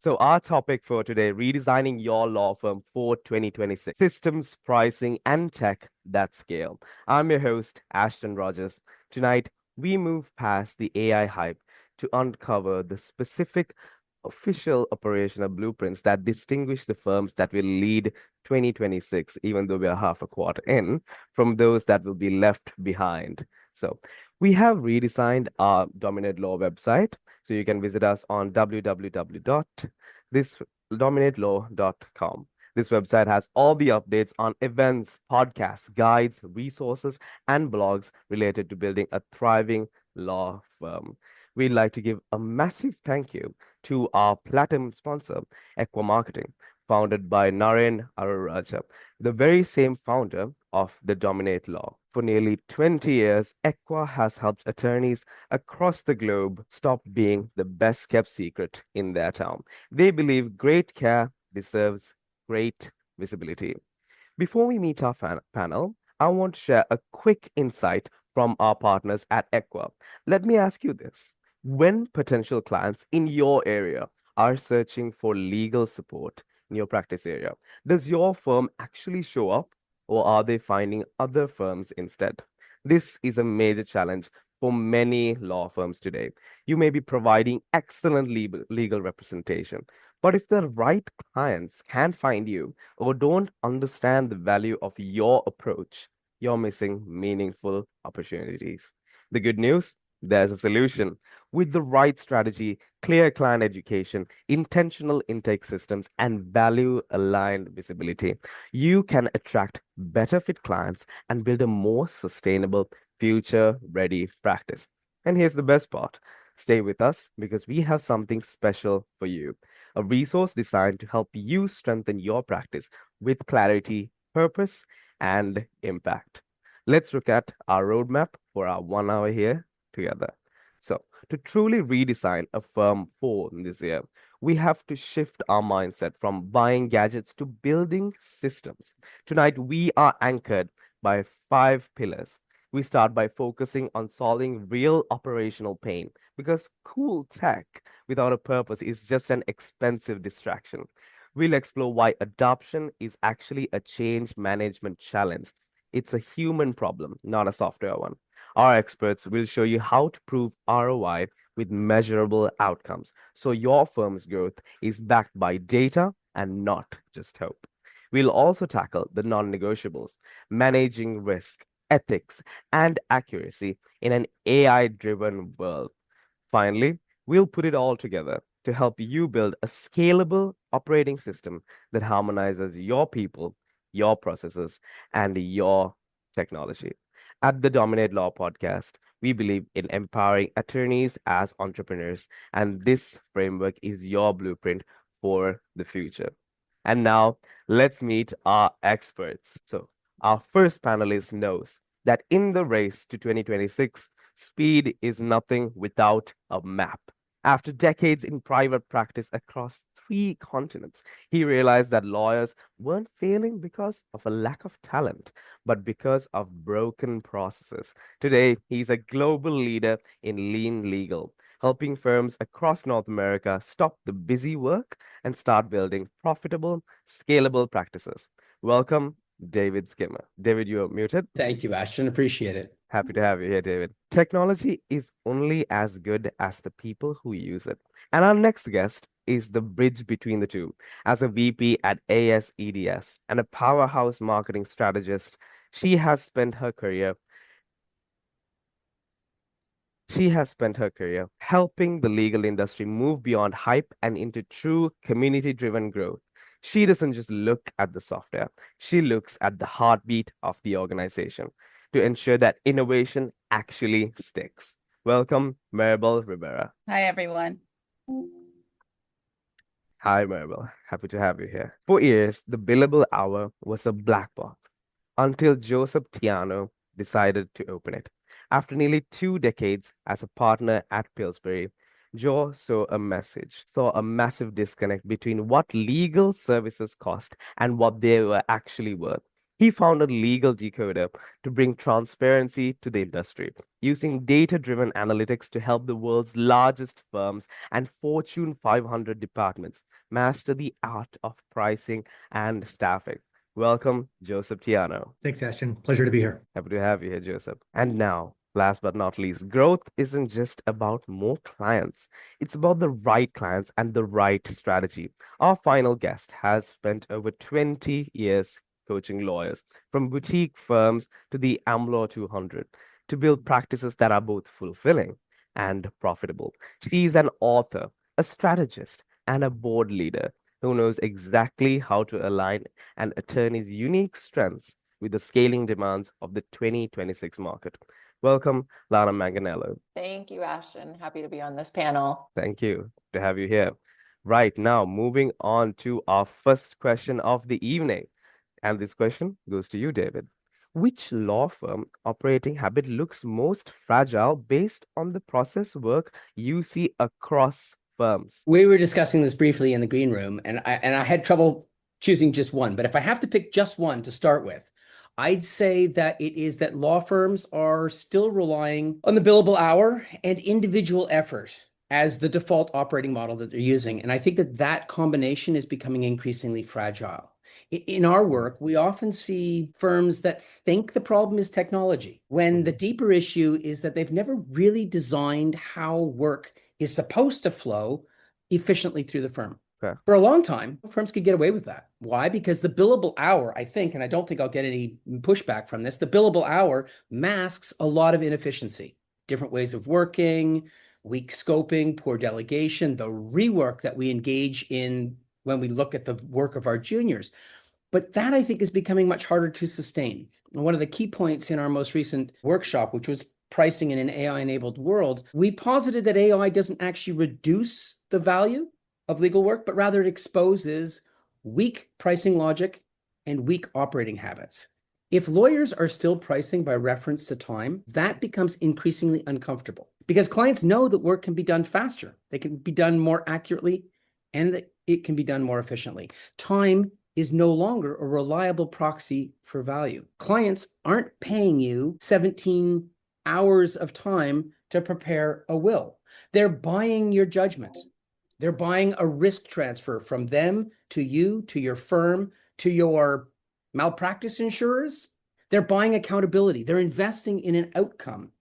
So, our topic for today, redesigning your law firm for 2026, systems, pricing, and tech that scale. I'm your host, Ashton Rogers. Tonight, we move past the AI hype to uncover the specific official operational blueprints that distinguish the firms that will lead 2026, even though we are half a quarter in, from those that will be left behind. So, we have redesigned our Dominate Law website. So you can visit us on www.thisdominatelaw.com. This website has all the updates on events, podcasts, guides, resources, and blogs related to building a thriving law firm. We'd like to give a massive thank you to our platinum sponsor, Equa Marketing, founded by Naren Araraja, the very same founder of the Dominate Law. For nearly 20 years, Equa has helped attorneys across the globe stop being the best kept secret in their town. They believe great care deserves great visibility. Before we meet our panel, I want to share a quick insight from our partners at Equa. Let me ask you this. When potential clients in your area are searching for legal support in your practice area, does your firm actually show up or are they finding other firms instead? This is a major challenge for many law firms today. You may be providing excellent legal representation, but if the right clients can't find you or don't understand the value of your approach, you're missing meaningful opportunities. The good news, there's a solution. With the right strategy, clear client education, intentional intake systems, and value aligned visibility, you can attract better fit clients and build a more sustainable, future ready practice. And here's the best part, stay with us because we have something special for you, a resource designed to help you strengthen your practice with clarity, purpose, and impact. Let's look at our roadmap for our 1 hour here together. So, to truly redesign a firm for this year, we have to shift our mindset from buying gadgets to building systems. Tonight, we are anchored by 5 pillars. We start by focusing on solving real operational pain because cool tech without a purpose is just an expensive distraction. We'll explore why adoption is actually a change management challenge. It's a human problem, not a software one. Our experts will show you how to prove ROI with measurable outcomes so your firm's growth is backed by data and not just hope. We'll also tackle the non negotiables, managing risk, ethics, and accuracy in an AI driven world. Finally, we'll put it all together to help you build a scalable operating system that harmonizes your people, your processes, and your technology. At the Dominate Law podcast, we believe in empowering attorneys as entrepreneurs, and this framework is your blueprint for the future. And now, let's meet our experts. So, our first panelist knows that in the race to 2026, speed is nothing without a map. After decades in private practice across 3 continents, he realized that lawyers weren't failing because of a lack of talent, but because of broken processes. Today, he's a global leader in lean legal, helping firms across North America stop the busy work and start building profitable, scalable practices. Welcome, David Skimmer. David, you're muted. Thank you, Ashton. Appreciate it. Happy to have you here, David. Technology is only as good as the people who use it. And our next guest is the bridge between the two. As a VP at ASEDS and a powerhouse marketing strategist, she has spent her career helping the legal industry move beyond hype and into true community-driven growth. She doesn't just look at the software, she looks at the heartbeat of the organization to ensure that innovation actually sticks. Welcome, Maribel Rivera. Hi, everyone. Hi, Maribel. Happy to have you here. For years, the billable hour was a black box until Joseph Tiano decided to open it. After nearly 2 decades as a partner at Pillsbury, Joe saw a massive disconnect between what legal services cost and what they were actually worth. He founded Legal Decoder to bring transparency to the industry, using data-driven analytics to help the world's largest firms and Fortune 500 departments master the art of pricing and staffing. Welcome, Joseph Tiano. Thanks, Ashton. Pleasure to be here. Happy to have you here, Joseph. And now, last but not least, growth isn't just about more clients. It's about the right clients and the right strategy. Our final guest has spent over 20 years coaching lawyers, from boutique firms to the AmLaw 200, to build practices that are both fulfilling and profitable. She's an author, a strategist, and a board leader who knows exactly how to align an attorney's unique strengths with the scaling demands of the 2026 market. Welcome, Lara Manganello. Thank you, Ashton. Happy to be on this panel. Thank you to have you here. Right now, moving on to our first question of the evening. And this question goes to you, David. Which law firm operating habit looks most fragile based on the process work you see across firms? We were discussing this briefly in the green room, and I had trouble choosing just one. But if I have to pick just one to start with, I'd say that it is that law firms are still relying on the billable hour and individual effort as the default operating model that they're using. And I think that that combination is becoming increasingly fragile. In our work, we often see firms that think the problem is technology, when the deeper issue is that they've never really designed how work is supposed to flow efficiently through the firm. Okay. For a long time, firms could get away with that. Why? Because the billable hour, I think, and I don't think I'll get any pushback from this, the billable hour masks a lot of inefficiency, different ways of working, weak scoping, poor delegation, the rework that we engage in when we look at the work of our juniors. But that, I think, is becoming much harder to sustain. And one of the key points in our most recent workshop, which was pricing in an AI-enabled world, we posited that AI doesn't actually reduce the value of legal work, but rather it exposes weak pricing logic and weak operating habits. If lawyers are still pricing by reference to time, that becomes increasingly uncomfortable because clients know that work can be done faster, they can be done more accurately, and that it can be done more efficiently. Time is no longer a reliable proxy for value. Clients aren't paying you 17 hours of time to prepare a will. They're buying your judgment. They're buying a risk transfer from them to you, to your firm, to your malpractice insurers. They're buying accountability. They're investing in an outcome,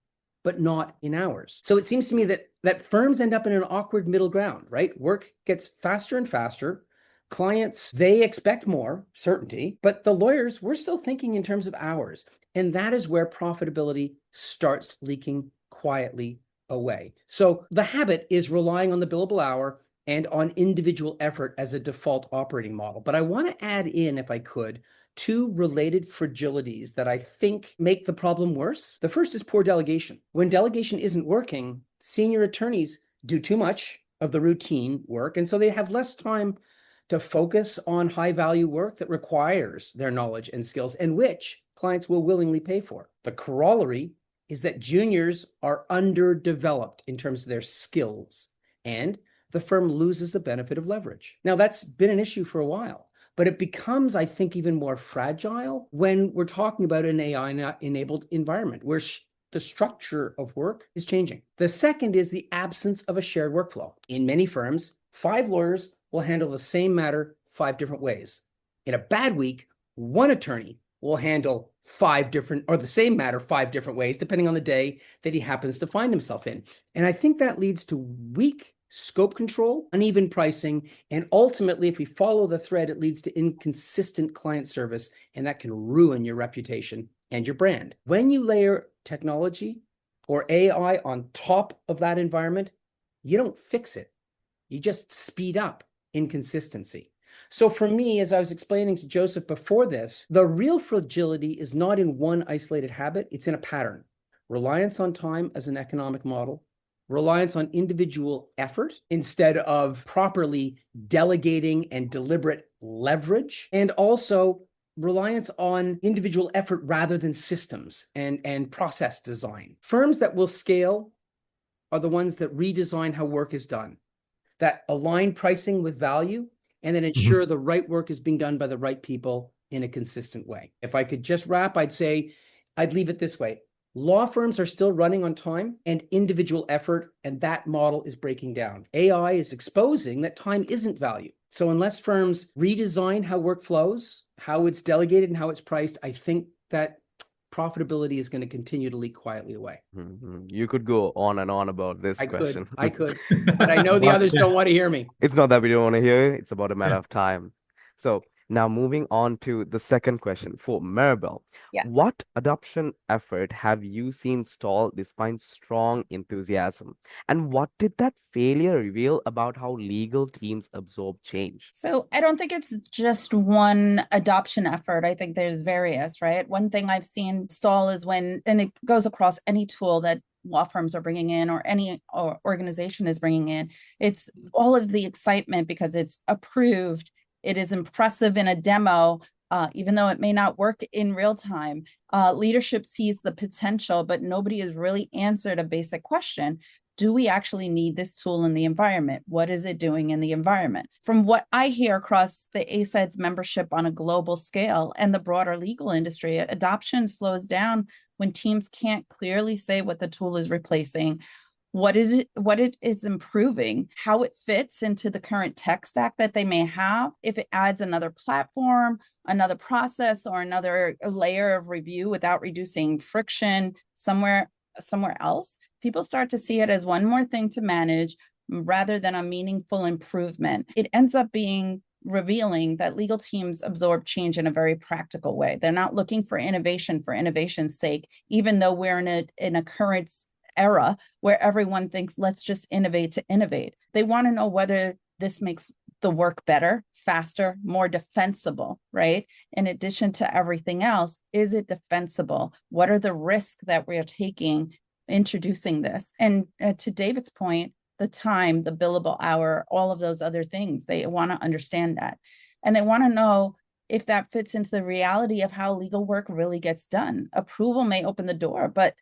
but not in hours. So it seems to me that firms end up in an awkward middle ground, right? Work gets faster and faster. Clients, they expect more certainty, but the lawyers, we're still thinking in terms of hours. And that is where profitability starts leaking quietly away. So the habit is relying on the billable hour and on individual effort as a default operating model. But I want to add in, if I could, two related fragilities that I think make the problem worse. The first is poor delegation. When delegation isn't working, senior attorneys do too much of the routine work, and so they have less time to focus on high-value work that requires their knowledge and skills, and which clients will willingly pay for. The corollary is that juniors are underdeveloped in terms of their skills, and the firm loses the benefit of leverage. Now, that's been an issue for a while, but it becomes, I think, even more fragile when we're talking about an AI-enabled environment where the structure of work is changing. The second is the absence of a shared workflow. In many firms, 5 lawyers will handle the same matter 5 different ways. In a bad week, one attorney will handle 5 different, or the same matter 5 different ways, depending on the day that he happens to find himself in. And I think that leads to weak scope control, uneven pricing, and ultimately, if we follow the thread, it leads to inconsistent client service, and that can ruin your reputation and your brand. When you layer technology or AI on top of that environment, you don't fix it. You just speed up inconsistency. So for me, as I was explaining to Joseph before this, the real fragility is not in one isolated habit, it's in a pattern. Reliance on time as an economic model, reliance on individual effort instead of properly delegating and deliberate leverage, and also reliance on individual effort rather than systems and process design. Firms that will scale are the ones that redesign how work is done, that align pricing with value, and then ensure the right work is being done by the right people in a consistent way. If I could just wrap, I'd leave it this way. Law firms are still running on time and individual effort, and that model is breaking down. AI is exposing that time isn't value. So unless firms redesign how work flows, how it's delegated, and how it's priced, I think that profitability is going to continue to leak quietly away. You could go on and on about this question. I could, but I know the others don't want to hear me. It's not that we don't want to hear it, it's about a matter Yeah. of time. So now moving on to the second question for Maribel. Yes. What adoption effort have you seen stall despite strong enthusiasm? And what did that failure reveal about how legal teams absorb change? So I don't think it's just one adoption effort. I think there's various, right? One thing I've seen stall is when, and it goes across any tool that law firms are bringing in or any organization is bringing in, it's all of the excitement because it's approved. It is impressive in a demo, even though it may not work in real time. Leadership sees the potential, but nobody has really answered a basic question. Do we actually need this tool in the environment? What is it doing in the environment? From what I hear across the ACED's membership on a global scale and the broader legal industry, adoption slows down when teams can't clearly say what the tool is replacing, what it is improving, how it fits into the current tech stack that they may have, if it adds another platform, another process, or another layer of review without reducing friction somewhere else. People start to see it as one more thing to manage rather than a meaningful improvement. It ends up being revealing that legal teams absorb change in a very practical way. They're not looking for innovation for innovation's sake, even though we're in a current era where everyone thinks, let's just innovate to innovate. They want to know whether this makes the work better, faster, more defensible, right? In addition to everything else, is it defensible? What are the risks that we're taking introducing this? And to David's point, the time, the billable hour, all of those other things, they want to understand that. And they want to know if that fits into the reality of how legal work really gets done. Approval may open the door, but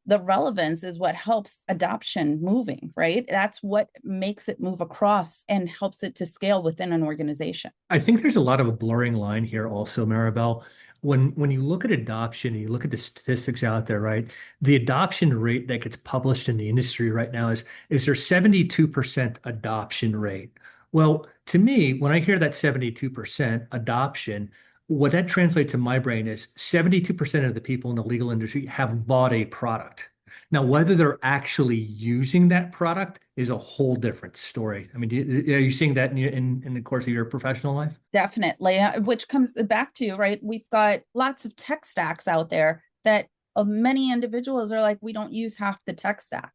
the relevance is what helps adoption moving, right? That's what makes it move across and helps it to scale within an organization. I think there's a lot of a blurring line here also, Maribel. When you look at adoption, and you look at the statistics out there, right? The adoption rate that gets published in the industry right now is there 72% adoption rate. Well, to me, when I hear that 72% adoption, what that translates in my brain is 72% of the people in the legal industry have bought a product. Now, whether they're actually using that product is a whole different story. I mean, are you seeing that in the course of your professional life? Definitely, which comes back to, right, we've got lots of tech stacks out there that many individuals are like, we don't use half the tech stack.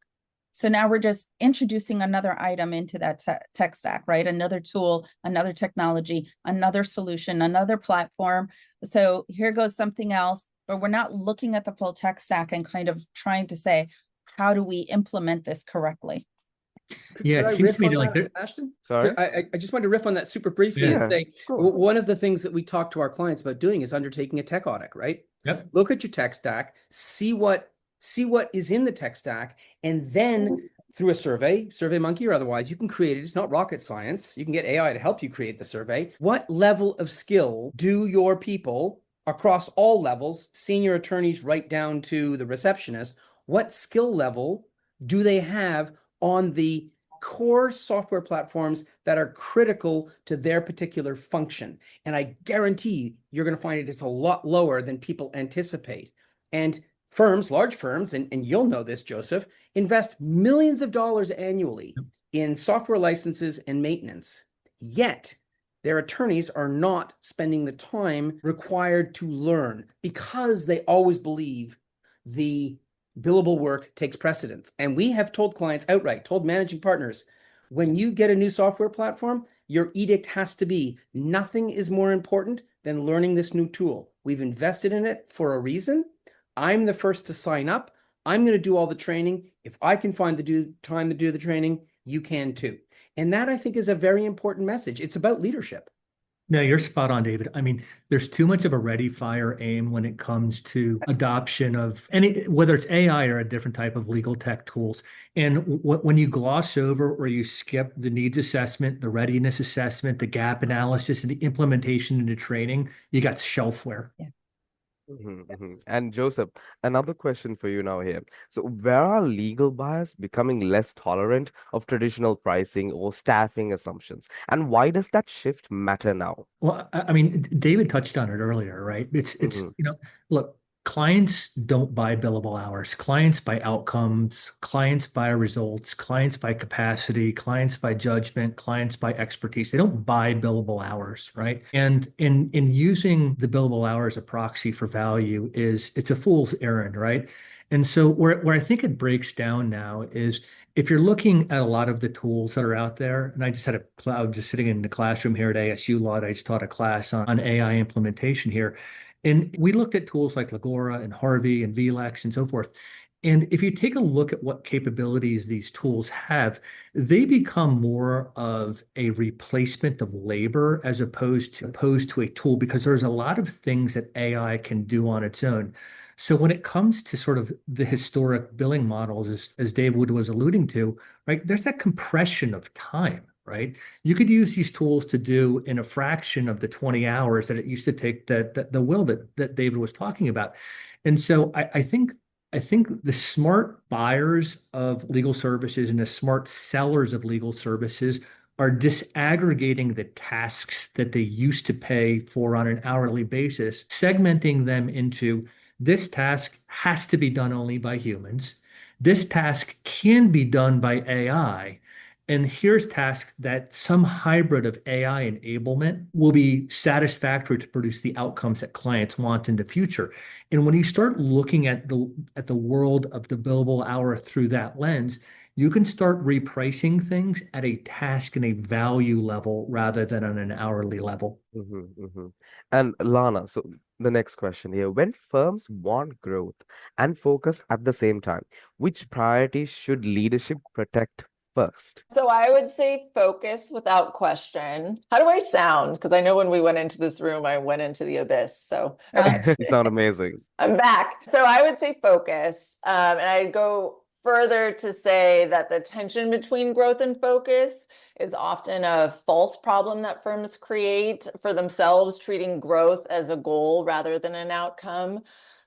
So now we're just introducing another item into that tech stack, right? Another tool, another technology, another solution, another platform. So here goes something else, but we're not looking at the full tech stack and kind of trying to say, how do we implement this correctly? Yeah, it seems to me like Ashton? Sorry? I just wanted to riff on that super briefly and say, one of the things that we talk to our clients about doing is undertaking a tech audit, right? Yep. Look at your tech stack, see what is in the tech stack, and then through a survey, SurveyMonkey or otherwise, you can create it. It's not rocket science. You can get AI to help you create the survey. What level of skill do your people across all levels, senior attorneys right down to the receptionist, what skill level do they have on the core software platforms that are critical to their particular function? And I guarantee you're going to find it's a lot lower than people anticipate. And firms, large firms, and you'll know this, Joseph, invest millions of dollars annually in software licenses and maintenance. Yet their attorneys are not spending the time required to learn because they always believe the billable work takes precedence. And we have told clients outright, told managing partners, when you get a new software platform, your edict has to be, nothing is more important than learning this new tool. We've invested in it for a reason. I'm the first to sign up. I'm going to do all the training. If I can find the time to do the training, you can too. And that, I think, is a very important message. It's about leadership. No, you're spot on, David. I mean, there's too much of a ready, fire, aim when it comes to adoption of any, whether it's AI or a different type of legal tech tools. And when you gloss over or you skip the needs assessment, the readiness assessment, the gap analysis, and the implementation into training, you got shelfware. Yeah. And Joseph, another question for you now here. So, where are legal buyers becoming less tolerant of traditional pricing or staffing assumptions? And why does that shift matter now? Well, I mean, David touched on it earlier, right? It's Hmm. look, clients don't buy billable hours. Clients buy outcomes, clients buy results, clients buy capacity, clients buy judgment, clients buy expertise. They don't buy billable hours, right? And in using the billable hour as a proxy for value it's a fool's errand, right? And so where I think it breaks down now is if you're looking at a lot of the tools that are out there, and I was just sitting in the classroom here at ASU Law, I just taught a class on AI implementation here. And we looked at tools like Legora and Harvey and VLEX and so forth. And if you take a look at what capabilities these tools have, they become more of a replacement of labor as opposed to a tool because there's a lot of things that AI can do on its own. So when it comes to sort of the historic billing models, as David was alluding to, right, there's that compression of time, right? You could use these tools to do in a fraction of the 20 hours that it used to take the will that David was talking about. And so I think the smart buyers of legal services and the smart sellers of legal services are disaggregating the tasks that they used to pay for on an hourly basis, segmenting them into this task has to be done only by humans. This task can be done by AI. And here's tasks that some hybrid of AI enablement will be satisfactory to produce the outcomes that clients want in the future. And when you start looking at the world of the billable hour through that lens, you can start repricing things at a task and a value level rather than on an hourly level. And Lana, so the next question here, when firms want growth and focus at the same time, which priorities should leadership protect first? So I would say focus without question. How do I sound? Because I know when we went into this room, I went into the abyss. So, okay. You sound amazing. I'm back. So I would say focus. And I'd go further to say that the tension between growth and focus is often a false problem that firms create for themselves, treating growth as a goal rather than an outcome.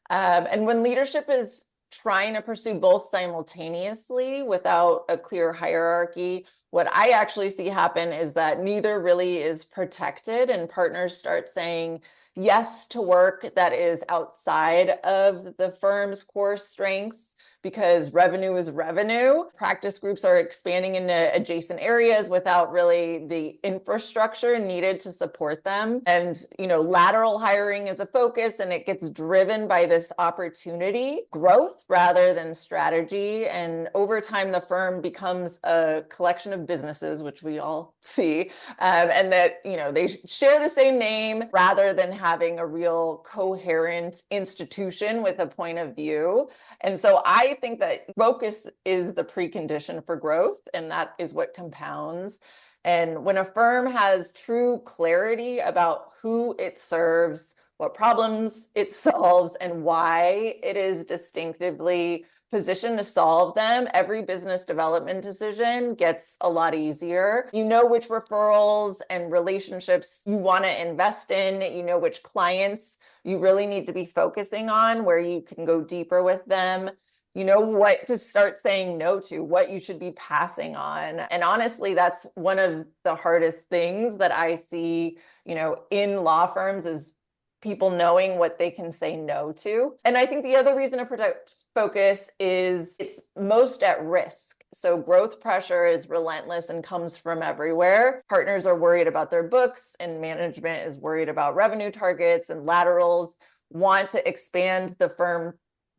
And when leadership is trying to pursue both simultaneously without a clear hierarchy, what I actually see happen is that neither really is protected, and partners start saying yes to work that is outside of the firm's core strengths because revenue is revenue. Practice groups are expanding into adjacent areas without really the infrastructure needed to support them. And, lateral hiring is a focus, and it gets driven by this opportunity growth rather than strategy. And over time, the firm becomes a collection of businesses, which we all see, and that, they share the same name rather than having a real coherent institution with a point of view. And so I think that focus is the precondition for growth, and that is what compounds. And when a firm has true clarity about who it serves, what problems it solves, and why it is distinctively positioned to solve them, every business development decision gets a lot easier. You know which referrals and relationships you want to invest in. You know which clients you really need to be focusing on, where you can go deeper with them. You know what to start saying no to, what you should be passing on. And honestly, that's one of the hardest things that I see, in law firms is people knowing what they can say no to. And I think the other reason to protect focus is it's most at risk. So growth pressure is relentless and comes from everywhere. Partners are worried about their books, and management is worried about revenue targets, and laterals want to expand the firm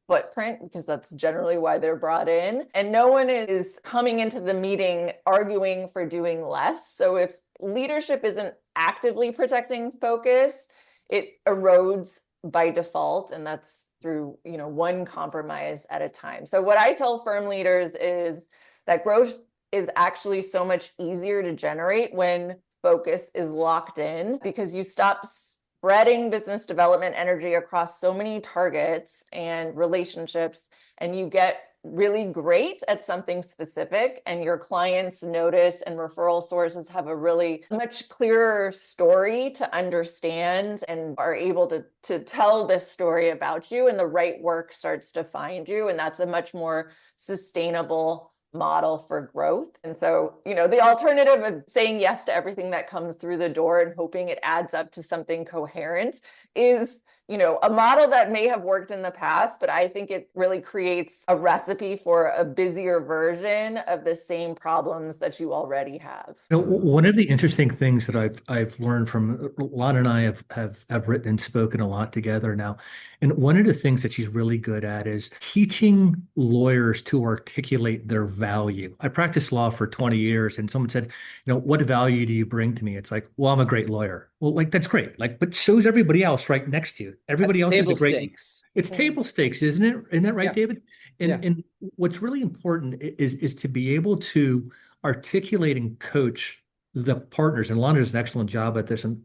footprint because that's generally why they're brought in. And no one is coming into the meeting arguing for doing less. So if leadership isn't actively protecting focus, it erodes by default, and that's through one compromise at a time. So what I tell firm leaders is that growth is actually so much easier to generate when focus is locked in, because you stop spreading business development energy across so many targets and relationships, and you get really great at something specific, and your clients notice, and referral sources have a really much clearer story to understand and are able to tell this story about you, and the right work starts to find you. And that's a much more sustainable model for growth. And so, the alternative of saying yes to everything that comes through the door and hoping it adds up to something coherent is, a model that may have worked in the past, but I think it really creates a recipe for a busier version of the same problems that you already have. One of the interesting things that I've learned from Lana and I have written and spoken a lot together now. And one of the things that she's really good at is teaching lawyers to articulate their value. I practiced law for 20 years, and someone said, what value do you bring to me? It's like, well, I'm a great lawyer. Well, that's great. But so's everybody else right next to you. Everybody else is a great. Stakes. It's table stakes, isn't it? Isn't that right, Yeah. David? And what's really important is to be able to articulate and coach the partners. And Lana does an excellent job at this. And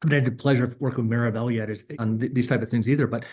I haven't had the pleasure of working with Maribel yet on these type of things either. But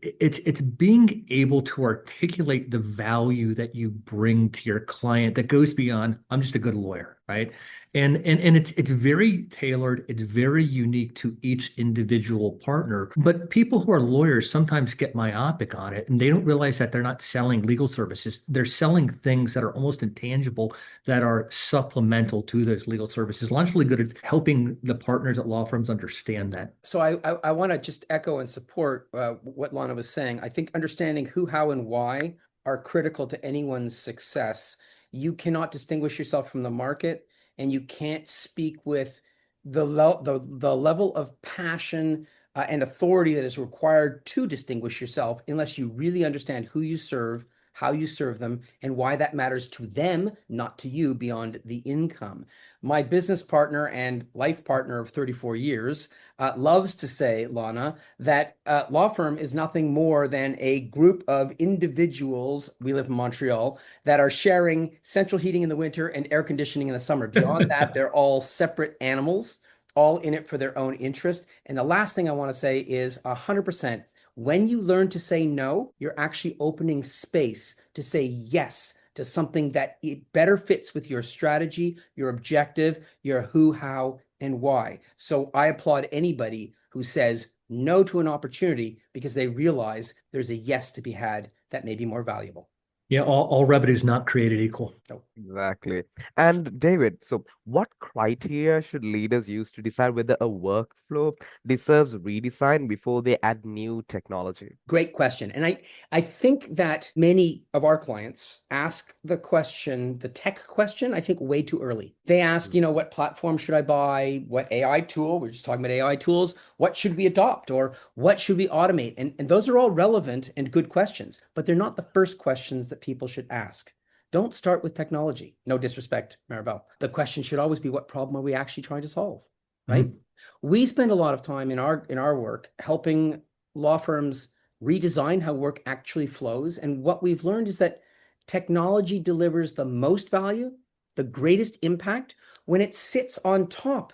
it's being able to articulate the value that you bring to your client that goes beyond, I'm just a good lawyer, right? And it's very tailored, it's very unique to each individual partner. But people who are lawyers sometimes get myopic on it, and they don't realize that they're not selling legal services. They're selling things that are almost intangible, that are supplemental to those legal services. Lon's really good at helping the partners at law firms understand that. So I want to just echo and support what Lana was saying. I think understanding who, how, and why are critical to anyone's success. You cannot distinguish yourself from the market, and you can't speak with the level of passion and authority that is required to distinguish yourself unless you really understand who you serve, how you serve them, and why that matters to them, not to you, beyond the income. My business partner and life partner of 34 years loves to say, Lana, that law firm is nothing more than a group of individuals, we live in Montreal, that are sharing central heating in the winter and air conditioning in the summer. Beyond that, they're all separate animals, all in it for their own interest. And the last thing I want to say is 100%. When you learn to say no, you're actually opening space to say yes to something that it better fits with your strategy, your objective, your who, how, and why. So I applaud anybody who says no to an opportunity because they realize there's a yes to be had that may be more valuable. Yeah, all revenue is not created equal. No. Exactly. And David, so what criteria should leaders use to decide whether a workflow deserves redesign before they add new technology? Great question. And I think that many of our clients ask the question, the tech question, I think way too early. They ask, what platform should I buy? What AI tool? We're just talking about AI tools. What should we adopt? Or what should we automate? And those are all relevant and good questions, but they're not the first questions that people should ask. Don't start with technology. No disrespect, Maribel. The question should always be, what problem are we actually trying to solve, right? Mm-hmm. We spend a lot of time in our work helping law firms redesign how work actually flows. And what we've learned is that technology delivers the most value, the greatest impact, when it sits on top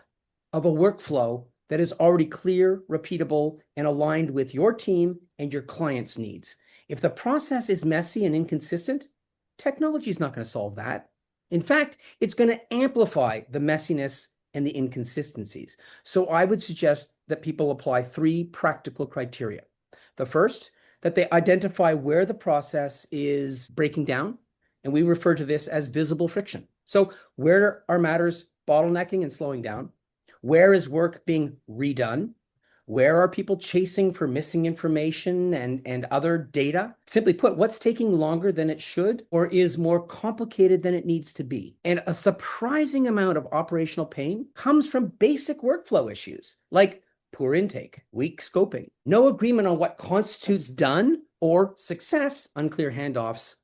of a workflow that is already clear, repeatable, and aligned with your team and your client's needs. If the process is messy and inconsistent, technology is not going to solve that. In fact, it's going to amplify the messiness and the inconsistencies. So I would suggest that people apply 3 practical criteria. The first, that they identify where the process is breaking down, and we refer to this as visible friction. So where are matters bottlenecking and slowing down? Where is work being redone? Where are people chasing for missing information and other data? Simply put, what's taking longer than it should or is more complicated than it needs to be? And a surprising amount of operational pain comes from basic workflow issues like poor intake, weak scoping, no agreement on what constitutes done or success, unclear handoffs,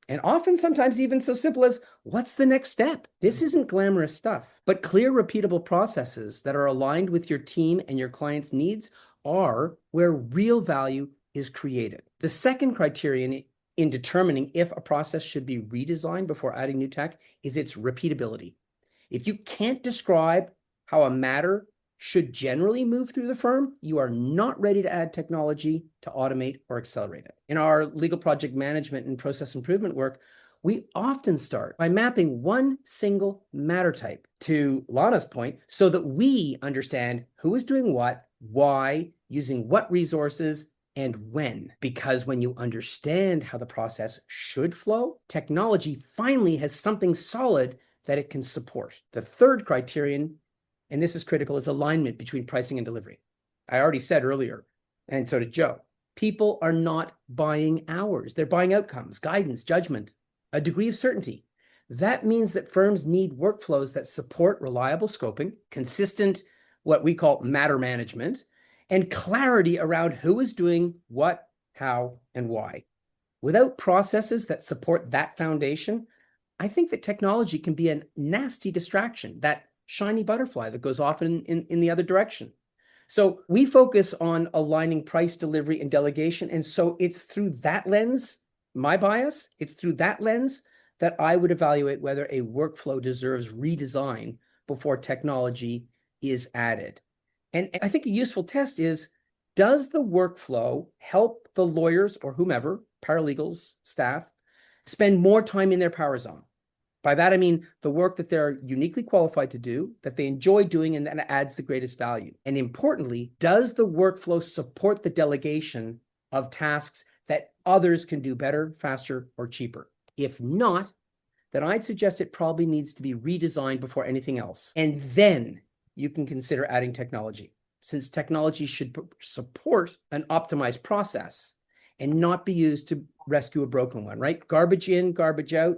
and often sometimes even so simple as, what's the next step? This isn't glamorous stuff, but clear, repeatable processes that are aligned with your team and your client's needs are where real value is created. The second criterion in determining if a process should be redesigned before adding new tech is its repeatability. If you can't describe how a matter should generally move through the firm, you are not ready to add technology to automate or accelerate it. In our legal project management and process improvement work, we often start by mapping one single matter type, to Lana's point, so that we understand who is doing what, why, using what resources, and when. Because when you understand how the process should flow, technology finally has something solid that it can support. The third criterion, and this is critical, is alignment between pricing and delivery. I already said earlier, and so did Joe, people are not buying hours. They're buying outcomes, guidance, judgment, a degree of certainty. That means that firms need workflows that support reliable scoping, consistent, what we call matter management, and clarity around who is doing what, how, and why. Without processes that support that foundation, I think that technology can be a nasty distraction, that shiny butterfly that goes off in the other direction. So we focus on aligning price, delivery, and delegation. And so it's through that lens, my bias, it's through that lens that I would evaluate whether a workflow deserves redesign before technology is added. And I think a useful test is, does the workflow help the lawyers or whomever, paralegals, staff, spend more time in their power zone? By that, I mean the work that they're uniquely qualified to do, that they enjoy doing, and that adds the greatest value. And importantly, does the workflow support the delegation of tasks that others can do better, faster, or cheaper? If not, then I'd suggest it probably needs to be redesigned before anything else. And then you can consider adding technology, since technology should support an optimized process and not be used to rescue a broken one, right? Garbage in, garbage out.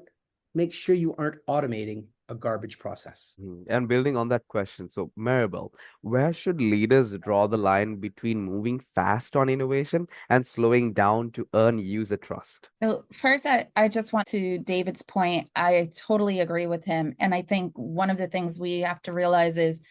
Make sure you aren't automating a garbage process. And building on that question, so Maribel, where should leaders draw the line between moving fast on innovation and slowing down to earn user trust? So first, I just want to David's point. I totally agree with him. And I think one of the things we have to realize is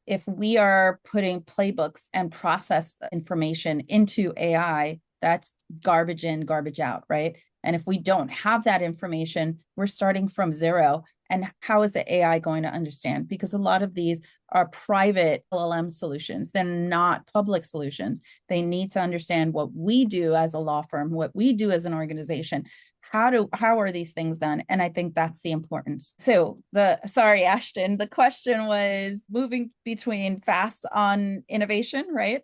if we are putting playbooks and process information into AI, that's garbage in, garbage out, right? And if we don't have that information, we're starting from zero. And how is the AI going to understand? Because a lot of these are private LLM solutions. They're not public solutions. They need to understand what we do as a law firm, what we do as an organization. How are these things done? And I think that's the importance. So sorry, Ashton, the question was moving between fast on innovation, right?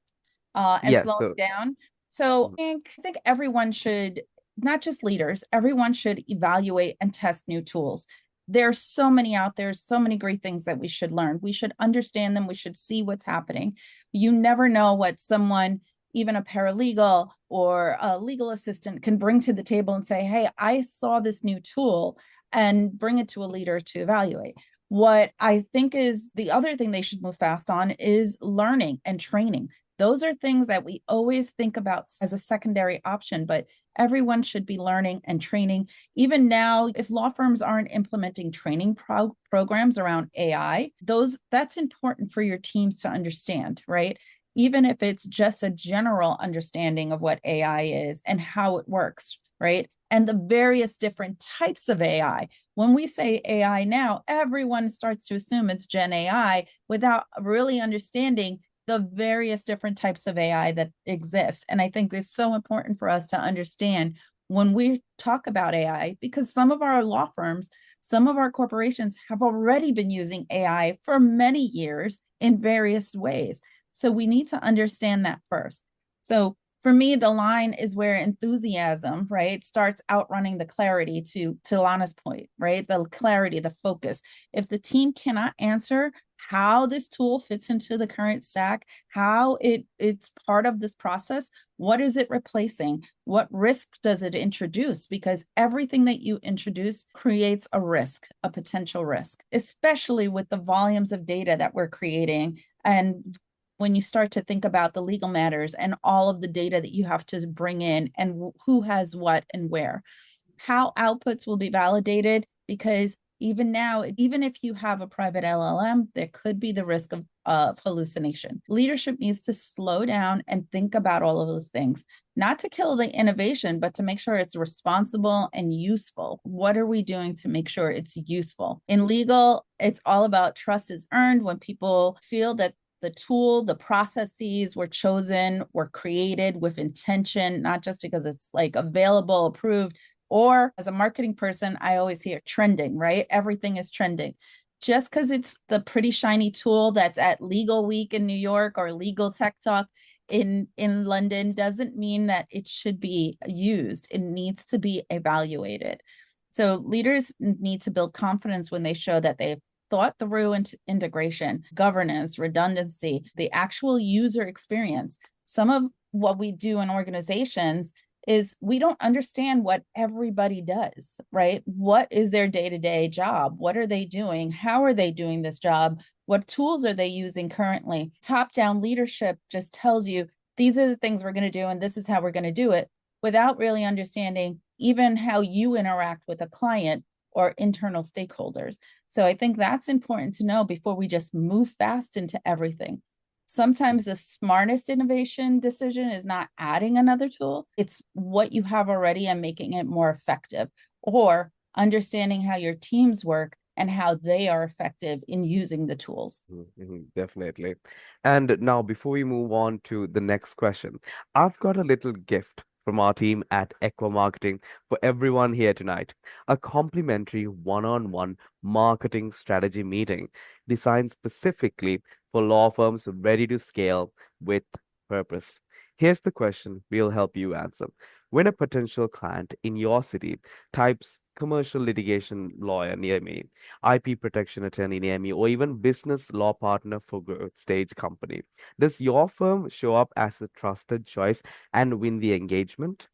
And Yeah, slowing so down. So I think everyone should, not just leaders, everyone should evaluate and test new tools. There's so many out there, so many great things that we should learn. We should understand them. We should see what's happening. You never know what someone, even a paralegal or a legal assistant, can bring to the table and say, hey, I saw this new tool, and bring it to a leader to evaluate. What I think is the other thing they should move fast on is learning and training. Those are things that we always think about as a secondary option, but everyone should be learning and training. Even now, if law firms aren't implementing training programs around AI, that's important for your teams to understand, right? Even if it's just a general understanding of what AI is and how it works, right? And the various different types of AI. When we say AI now, everyone starts to assume it's Gen AI without really understanding the various different types of AI that exist. And I think it's so important for us to understand when we talk about AI, because some of our law firms, some of our corporations have already been using AI for many years in various ways. So we need to understand that first. So for me, the line is where enthusiasm, right, starts outrunning the clarity, to Lana's point, right? The clarity, the focus. If the team cannot answer how this tool fits into the current stack, how it's part of this process, what is it replacing? What risk does it introduce? Because everything that you introduce creates a risk, a potential risk, especially with the volumes of data that we're creating. And when you start to think about the legal matters and all of the data that you have to bring in and who has what and where, how outputs will be validated, because even now, even if you have a private LLM, there could be the risk of hallucination. Leadership needs to slow down and think about all of those things, not to kill the innovation, but to make sure it's responsible and useful. What are we doing to make sure it's useful? In legal, it's all about trust is earned when people feel that the tool, the processes were chosen, were created with intention, not just because it's like available, approved. Or as a marketing person, I always hear trending, right? Everything is trending. Just because it's the pretty shiny tool that's at Legal Week in New York or Legal Tech Talk in London doesn't mean that it should be used. It needs to be evaluated. So leaders need to build confidence when they show that they've thought through integration, governance, redundancy, the actual user experience. Some of what we do in organizations is we don't understand what everybody does, right? What is their day-to-day job? What are they doing? How are they doing this job? What tools are they using currently? Top-down leadership just tells you, these are the things we're going to do, and this is how we're going to do it, without really understanding even how you interact with a client or internal stakeholders. So I think that's important to know before we just move fast into everything. Sometimes the smartest innovation decision is not adding another tool. It's what you have already and making it more effective, or understanding how your teams work and how they are effective in using the tools. Definitely. And now, before we move on to the next question, I've got a little gift from our team at Equa Marketing for everyone here tonight. A complimentary one-on-one marketing strategy meeting designed specifically for law firms ready to scale with purpose. Here's the question we'll help you answer. When a potential client in your city types commercial litigation lawyer near me, IP protection attorney near me, or even business law partner for growth stage company, does your firm show up as a trusted choice and win the engagement?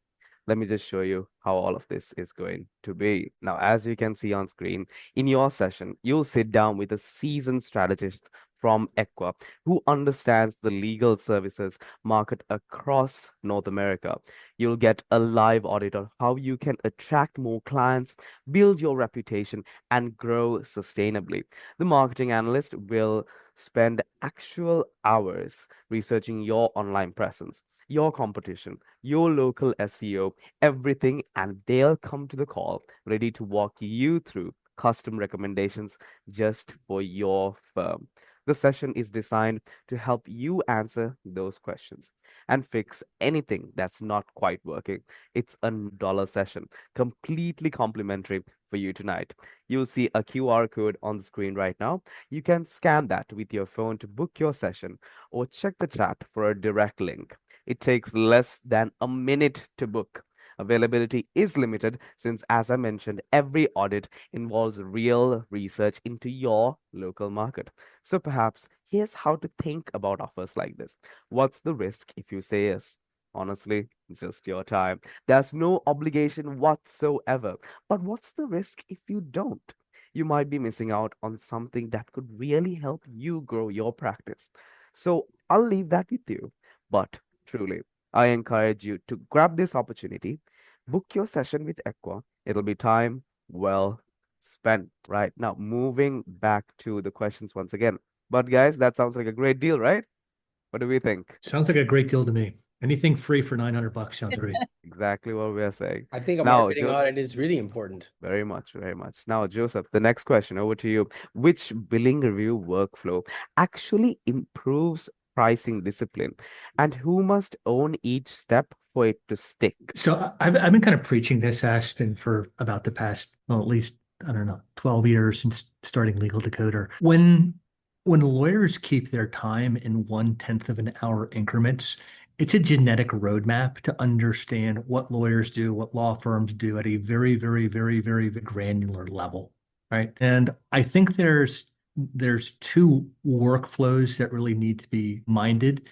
Let me just show you how all of this is going to be. Now, as you can see on screen, in your session, you'll sit down with a seasoned strategist from Equa who understands the legal services market across North America. You'll get a live audit on how you can attract more clients, build your reputation, and grow sustainably. The marketing analyst will spend actual hours researching your online presence, your competition, your local SEO, everything, and they'll come to the call ready to walk you through custom recommendations just for your firm. The session is designed to help you answer those questions and fix anything that's not quite working. It's a dollar session, completely complimentary for you tonight. You'll see a QR code on the screen right now. You can scan that with your phone to book your session or check the chat for a direct link. It takes less than a minute to book. Availability is limited since, as I mentioned, every audit involves real research into your local market. So perhaps here's how to think about offers like this. What's the risk if you say yes? Honestly, just your time. There's no obligation whatsoever. But what's the risk if you don't? You might be missing out on something that could really help you grow your practice. So I'll leave that with you. But truly, I encourage you to grab this opportunity, book your session with Equa. It'll be time well spent. Right now, moving back to the questions once again. But guys, that sounds like a great deal, right? What do we think? Sounds like a great deal to me. Anything free for $900 sounds great. Exactly what we're saying. I think a Now, marketing Joseph, audit is really important. very much, very much. Now, Joseph, the next question over to you. Which billing review workflow actually improves pricing discipline, and who must own each step for it to stick? So I've been kind of preaching this, Ashton, for about the past, well, at least, I don't know, 12 years since starting Legal Decoder. When lawyers keep their time in 1/10 of an hour increments, it's a genetic roadmap to understand what lawyers do, what law firms do at a very, very, very, very granular level, right? And I think there's two workflows that really need to be minded.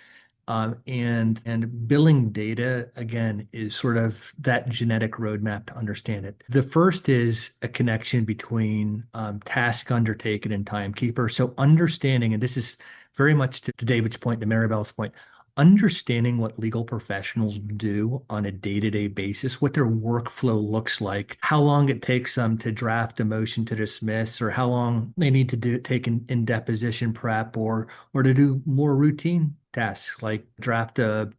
And billing data, again, is sort of that genetic roadmap to understand it. The first is a connection between task undertaken and timekeeper. So understanding, and this is very much to David's point, to Maribel's point, understanding what legal professionals do on a day-to-day basis, what their workflow looks like, how long it takes them to draft a motion to dismiss, or how long they need to take in deposition prep, or to do more routine tasks like draft a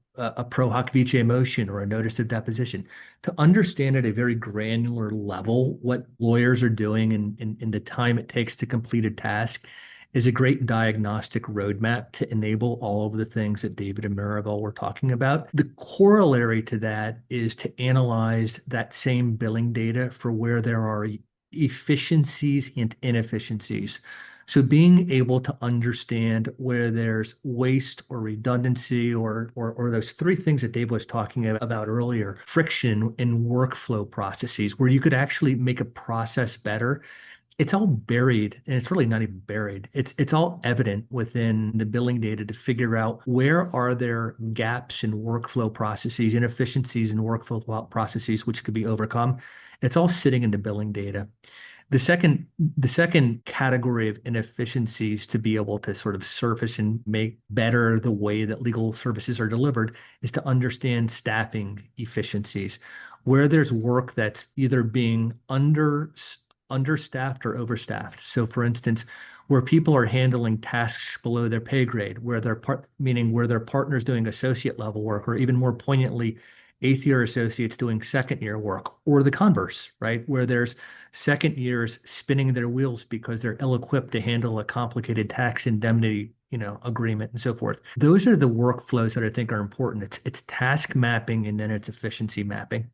pro hoc vice motion or a notice of deposition. To understand at a very granular level what lawyers are doing and the time it takes to complete a task is a great diagnostic roadmap to enable all of the things that David and Maribel were talking about. The corollary to that is to analyze that same billing data for where there are efficiencies and inefficiencies. So being able to understand where there's waste or redundancy or those three things that Dave was talking about earlier, friction in workflow processes, where you could actually make a process better. It's all buried, and it's really not even buried. It's all evident within the billing data to figure out where are there gaps in workflow processes, inefficiencies in workflow processes which could be overcome. It's all sitting in the billing data. The second category of inefficiencies to be able to sort of surface and make better the way that legal services are delivered is to understand staffing efficiencies, where there's work that's either being understaffed or overstaffed. So for instance, where people are handling tasks below their pay grade, where meaning where their partner's doing associate level work, or even more poignantly, eighth year associates doing second year work, or the converse, right? Where there's second years spinning their wheels because they're ill-equipped to handle a complicated tax indemnity, agreement and so forth. Those are the workflows that I think are important. It's task mapping and then it's efficiency mapping.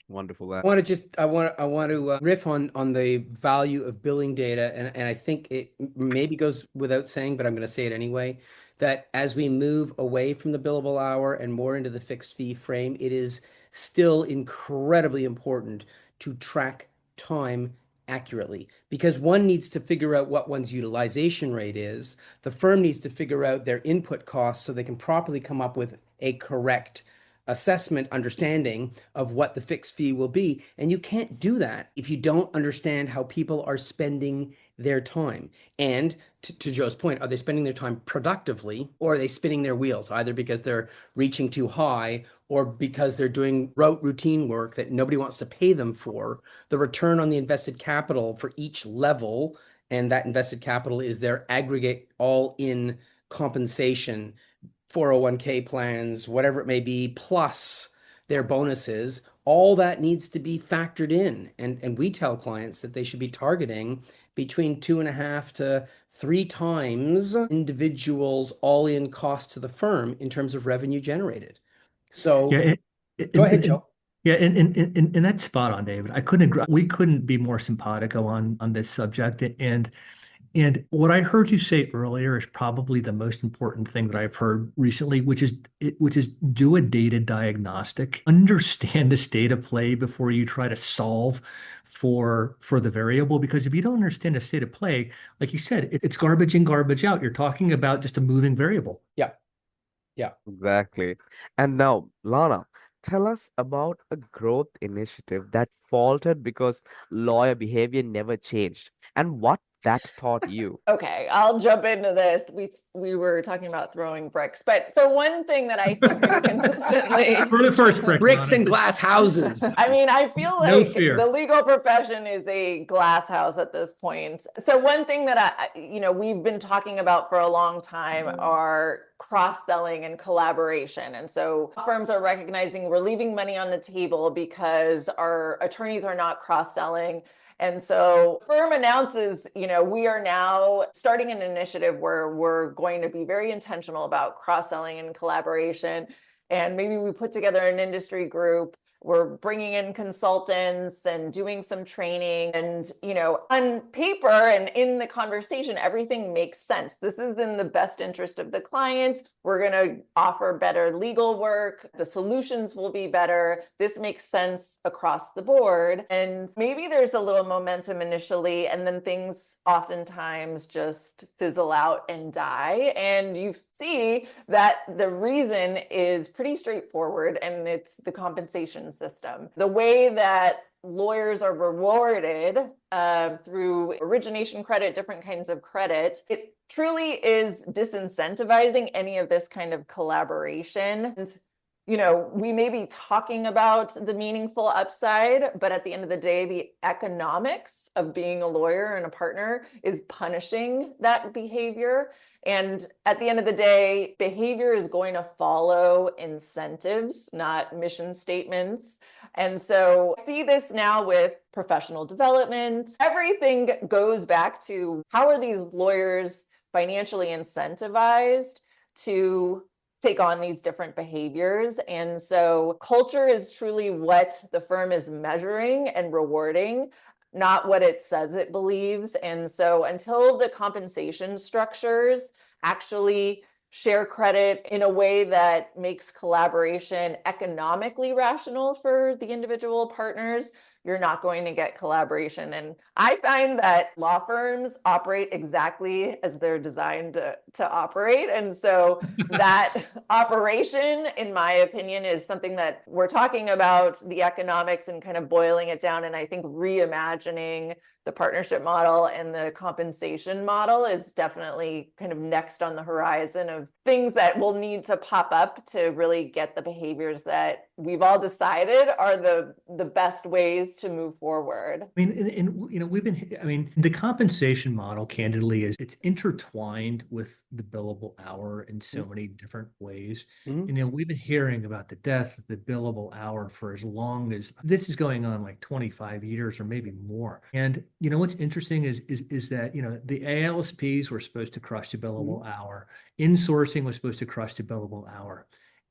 Wonderful. I want to riff on the value of billing data, and I think it maybe goes without saying, but I'm going to say it anyway, that as we move away from the billable hour and more into the fixed fee frame, it is still incredibly important to track time accurately, because one needs to figure out what one's utilization rate is. The firm needs to figure out their input costs so they can properly come up with a correct assessment, understanding of what the fixed fee will be. And you can't do that if you don't understand how people are spending their time. And to Joe's point, are they spending their time productively, or are they spinning their wheels, either because they're reaching too high or because they're doing routine work that nobody wants to pay them for? The return on the invested capital for each level, and that invested capital is their aggregate all-in compensation, 401k plans, whatever it may be, plus their bonuses, all that needs to be factored in. And we tell clients that they should be targeting between 2.5 to 3 times individuals' all-in cost to the firm in terms of revenue generated. So go ahead, Joe. Yeah, and that's spot on, David. I couldn't agree. We couldn't be more simpatico on this subject. And what I heard you say earlier is probably the most important thing that I've heard recently, which is do a data diagnostic, understand the state of play before you try to solve for the variable. Because if you don't understand the state of play, like you said, it's garbage in, garbage out. You're talking about just a moving variable. Yeah. Yeah. Exactly. And now, Lana, tell us about a growth initiative that faltered because lawyer behavior never changed and what that taught you. Okay, I'll jump into this. We were talking about throwing bricks, but so one thing that I see pretty consistently For the first brick, bricks Lana. and glass houses. I mean, I feel No like fear. the legal profession is a glass house at this point. So one thing that we've been talking about for a long time are cross-selling and collaboration. And so firms are recognizing we're leaving money on the table because our attorneys are not cross-selling. And so firm announces, we are now starting an initiative where we're going to be very intentional about cross-selling and collaboration. And maybe we put together an industry group. We're bringing in consultants and doing some training, and, on paper and in the conversation, everything makes sense. This is in the best interest of the client. We're going to offer better legal work. The solutions will be better. This makes sense across the board. And maybe there's a little momentum initially, and then things oftentimes just fizzle out and die. And you see that the reason is pretty straightforward, and it's the compensation system. The way that lawyers are rewarded through origination credit, different kinds of credit, it truly is disincentivizing any of this kind of collaboration. And we may be talking about the meaningful upside, but at the end of the day, the economics of being a lawyer and a partner is punishing that behavior. And at the end of the day, behavior is going to follow incentives, not mission statements. And so I see this now with professional development. Everything goes back to how are these lawyers financially incentivized to take on these different behaviors. And so culture is truly what the firm is measuring and rewarding, not what it says it believes. And so until the compensation structures actually share credit in a way that makes collaboration economically rational for the individual partners, you're not going to get collaboration. And I find that law firms operate exactly as they're designed to operate. And so that operation, in my opinion, is something that we're talking about the economics and kind of boiling it down. And I think reimagining the partnership model and the compensation model is definitely kind of next on the horizon of things that will need to pop up to really get the behaviors that we've all decided are the best ways to move forward. I mean, the compensation model, candidly, it's intertwined with the billable hour in so many different ways. Mm-hmm. We've been hearing about the death of the billable hour for as long as this is going on, like 25 years or maybe more. And what's interesting is that the ALSPs were supposed to crush the billable hour. Insourcing was supposed to crush the billable hour.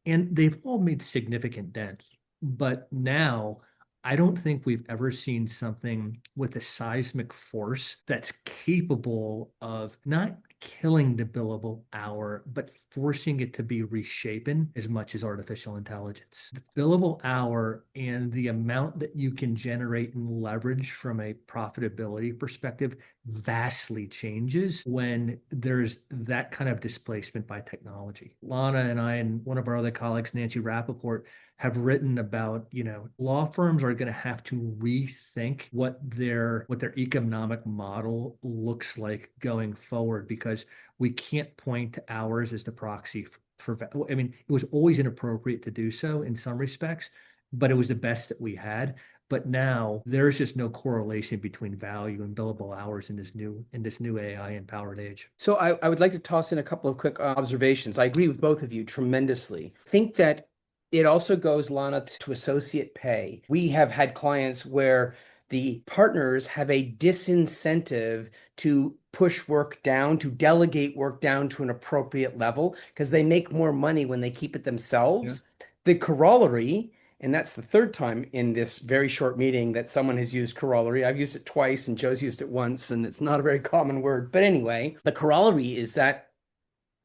And they've all made significant dents. But now I don't think we've ever seen something with a seismic force that's capable of not killing the billable hour, but forcing it to be reshapen as much as artificial intelligence. The billable hour and the amount that you can generate and leverage from a profitability perspective vastly changes when there's that kind of displacement by technology. Lana and I and one of our other colleagues, Nancy Rappaport, have written about, law firms are going to have to rethink what their economic model looks like going forward, because we can't point to hours as the proxy for it was always inappropriate to do so in some respects, but it was the best that we had. But now there's just no correlation between value and billable hours in this new AI empowered age. So I would like to toss in a couple of quick observations. I agree with both of you tremendously. I think that it also goes, Lana, to associate pay. We have had clients where the partners have a disincentive to push work down, to delegate work down to an appropriate level, because they make more money when they keep it themselves. Yeah. The corollary, and that's the third time in this very short meeting that someone has used corollary. I've used it twice and Joe's used it once, and it's not a very common word. But anyway, the corollary is that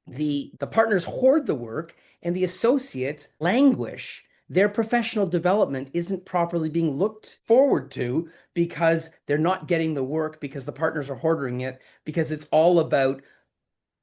the partners hoard the work and the associates languish. Their professional development isn't properly being looked forward to because they're not getting the work, because the partners are hoarding it, because it's all about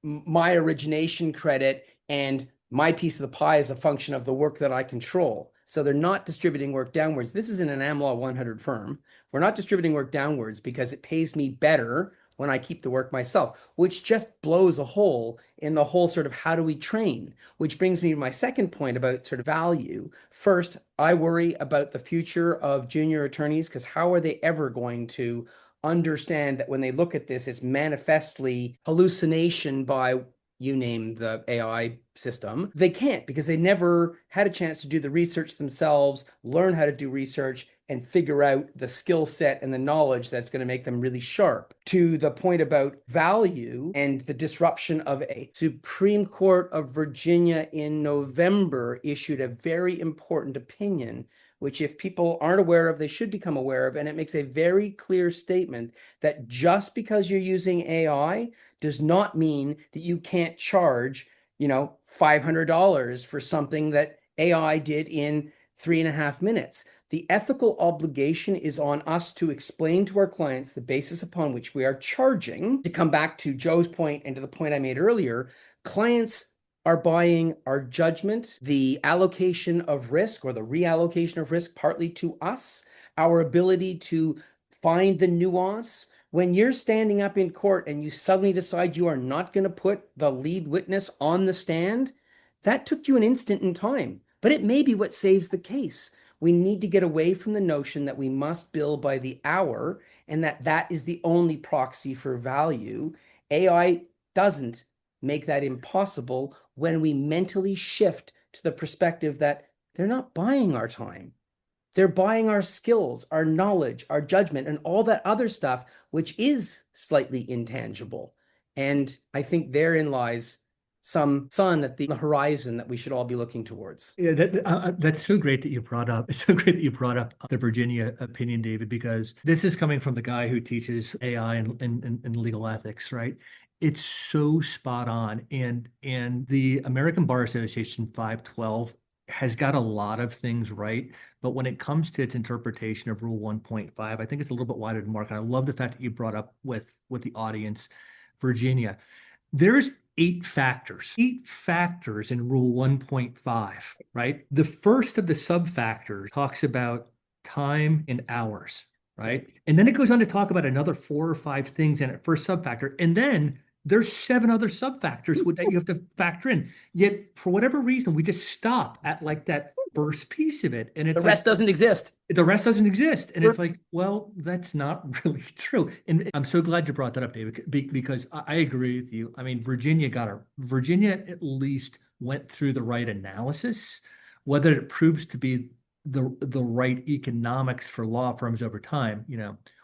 my origination credit and my piece of the pie is a function of the work that I control. So they're not distributing work downwards. This isn't an AmLaw 100 firm. We're not distributing work downwards because it pays me better when I keep the work myself, which just blows a hole in the whole sort of how do we train, which brings me to my second point about sort of value. First, I worry about the future of junior attorneys, because how are they ever going to understand that when they look at this, it's manifestly hallucination by, you name the AI system. They can't, because they never had a chance to do the research themselves, learn how to do research, and figure out the skill set and the knowledge that's going to make them really sharp. To the point about value and the disruption of a Supreme Court of Virginia in November issued a very important opinion, which if people aren't aware of, they should become aware of. And it makes a very clear statement that just because you're using AI does not mean that you can't charge, $500 for something that AI did in 3.5 minutes. The ethical obligation is on us to explain to our clients the basis upon which we are charging. To come back to Joe's point and to the point I made earlier, clients are buying our judgment, the allocation of risk or the reallocation of risk partly to us, our ability to find the nuance. When you're standing up in court and you suddenly decide you are not going to put the lead witness on the stand, that took you an instant in time, but it may be what saves the case. We need to get away from the notion that we must bill by the hour and that is the only proxy for value. AI doesn't make that impossible when we mentally shift to the perspective that they're not buying our time. They're buying our skills, our knowledge, our judgment, and all that other stuff, which is slightly intangible. And I think therein lies some sun at the horizon that we should all be looking towards. Yeah, that's so great that you brought up. It's so great that you brought up the Virginia opinion, David, because this is coming from the guy who teaches AI and legal ethics, right? It's so spot on. And the American Bar Association 512 has got a lot of things right, but when it comes to its interpretation of Rule 1.5, I think it's a little bit wider than mark. And I love the fact that you brought up with the audience, Virginia. There's eight factors in Rule 1.5, right? The first of the sub-factors talks about time and hours, right? And then it goes on to talk about another 4 or 5 things in it, first sub-factor. And then there's 7 other sub-factors that you have to factor in. Yet, for whatever reason, we just stop at like that first piece of it. And it's the rest doesn't exist. The rest doesn't exist. And it's like, well, that's not really true. And I'm so glad you brought that up, David, because I agree with you. I mean, Virginia at least went through the right analysis. Whether it proves to be the right economics for law firms over time,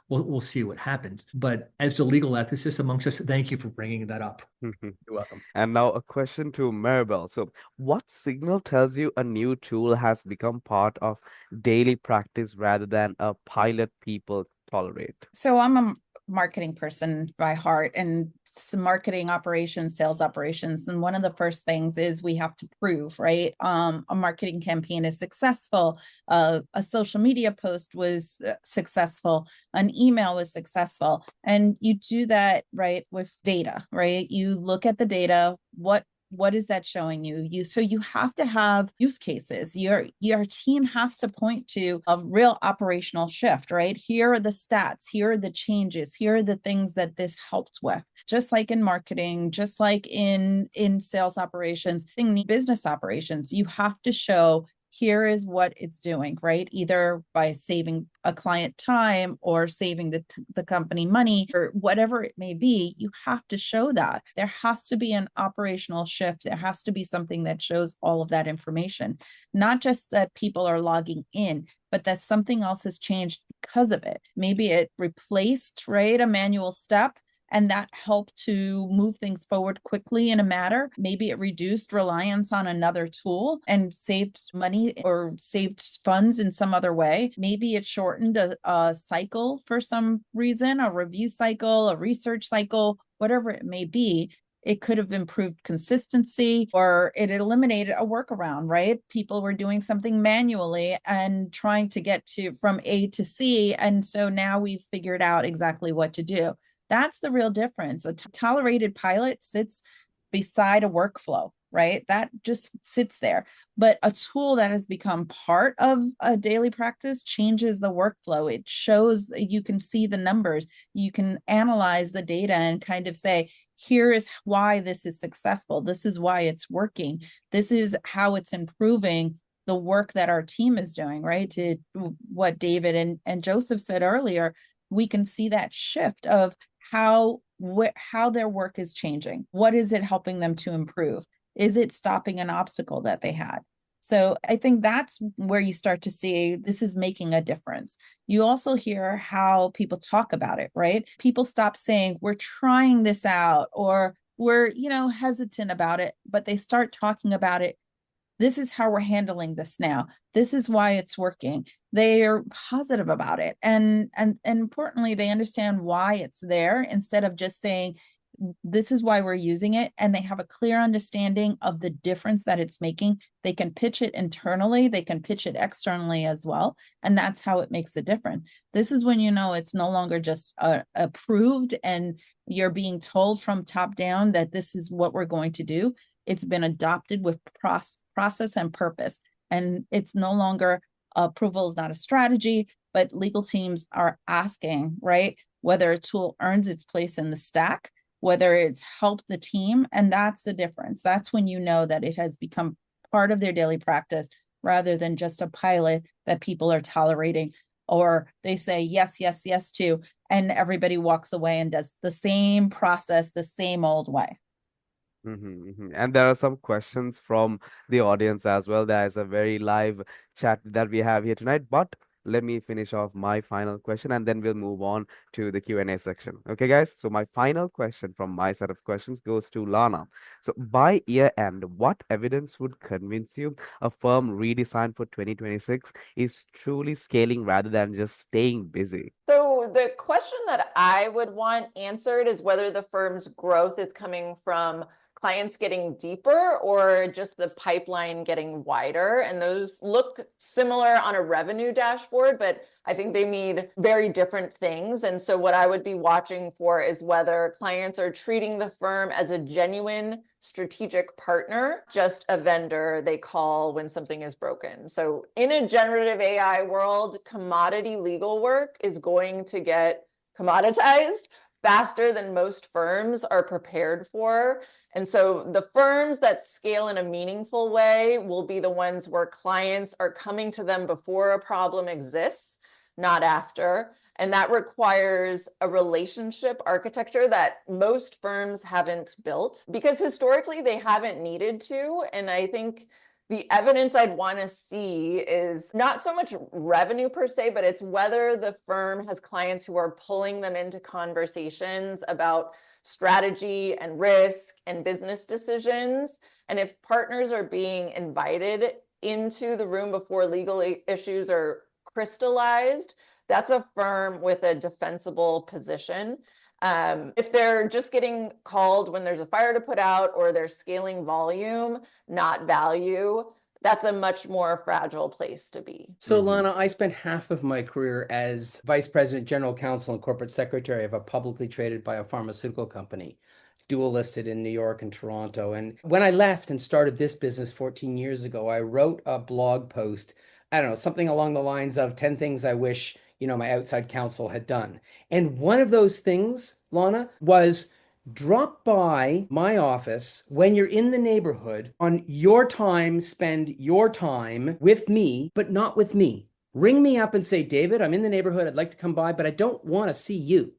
we'll see what happens. But as the legal ethicist amongst us, thank you for bringing that up. You're welcome. And now a question to Maribel. So, what signal tells you a new tool has become part of daily practice rather than a pilot people tolerate? So I'm a marketing person by heart, and some marketing operations, sales operations. And one of the first things is we have to prove, right? A marketing campaign is successful. A social media post was successful. An email was successful. And you do that, right, with data, right? You look at the data, what is that showing you? So you have to have use cases. Your team has to point to a real operational shift, right? Here are the stats, here are the changes, here are the things that this helped with. Just like in marketing, just like in sales operations, in business operations, you have to show here is what it's doing, right? Either by saving a client time or saving the company money or whatever it may be, you have to show that. There has to be an operational shift. There has to be something that shows all of that information, not just that people are logging in, but that something else has changed because of it. Maybe it replaced, right, a manual step, and that helped to move things forward quickly in a matter. Maybe it reduced reliance on another tool and saved money or saved funds in some other way. Maybe it shortened a cycle for some reason, a review cycle, a research cycle, whatever it may be. It could have improved consistency, or it eliminated a workaround, right? People were doing something manually and trying to get from A to C. And so now we've figured out exactly what to do. That's the real difference. A tolerated pilot sits beside a workflow, right? That just sits there. But a tool that has become part of a daily practice changes the workflow. It shows, you can see the numbers, you can analyze the data and kind of say, here is why this is successful. This is why it's working. This is how it's improving the work that our team is doing, right? To what David and Joseph said earlier, we can see that shift of how their work is changing. What is it helping them to improve? Is it stopping an obstacle that they had? So I think that's where you start to see this is making a difference. You also hear how people talk about it, right? People stop saying, we're trying this out, or we're, hesitant about it, but they start talking about it. This is how we're handling this now. This is why it's working. They are positive about it. And importantly, they understand why it's there instead of just saying, this is why we're using it. And they have a clear understanding of the difference that it's making. They can pitch it internally. They can pitch it externally as well. And that's how it makes a difference. This is when it's no longer just approved and you're being told from top down that this is what we're going to do. It's been adopted with process and purpose. And it's no longer approval is not a strategy, but legal teams are asking, right, whether a tool earns its place in the stack, whether it's helped the team. And that's the difference. That's when you know that it has become part of their daily practice rather than just a pilot that people are tolerating, or they say yes, yes, yes to, and everybody walks away and does the same process the same old way. And there are some questions from the audience as well. There is a very live chat that we have here tonight, but let me finish off my final question and then we'll move on to the Q&A section. Okay, guys? So my final question from my set of questions goes to Lana. So by year end, what evidence would convince you a firm redesigned for 2026 is truly scaling rather than just staying busy? So the question that I would want answered is whether the firm's growth is coming from clients getting deeper or just the pipeline getting wider. And those look similar on a revenue dashboard, but I think they mean very different things. And so what I would be watching for is whether clients are treating the firm as a genuine strategic partner, just a vendor they call when something is broken. So in a generative AI world, commodity legal work is going to get commoditized faster than most firms are prepared for. And so the firms that scale in a meaningful way will be the ones where clients are coming to them before a problem exists, not after. And that requires a relationship architecture that most firms haven't built because historically they haven't needed to. And I think the evidence I'd want to see is not so much revenue per se, but it's whether the firm has clients who are pulling them into conversations about strategy and risk and business decisions. And if partners are being invited into the room before legal issues are crystallized, that's a firm with a defensible position. If they're just getting called when there's a fire to put out or they're scaling volume, not value, that's a much more fragile place to be. So, Lana, I spent half of my career as vice president, general counsel, and corporate secretary of a publicly traded biopharmaceutical company, dual listed in New York and Toronto. And when I left and started this business 14 years ago, I wrote a blog post, I don't know, something along the lines of 10 things I wish, my outside counsel had done. And one of those things, Lana, was drop by my office when you're in the neighborhood on your time, spend your time with me, but not with me. Ring me up and say, David, I'm in the neighborhood. I'd like to come by, but I don't want to see you.